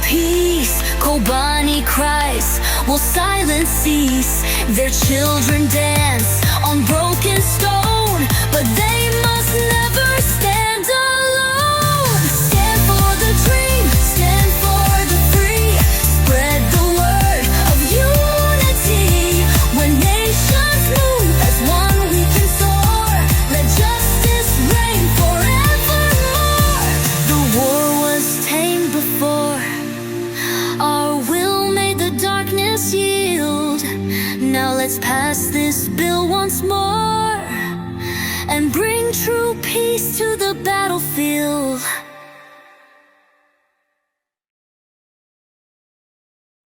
peace, Kobanî cries will silence cease. Their children dance on broken stone, but they must never stand alone. Stand for the dream, stand for the free. Spread the word of unity. When nations move as one, we can soar. Let justice reign forevermore. The war was tamed before. Our will made the darkness yield. Now let's pass this bill once more and bring true peace to the battlefield.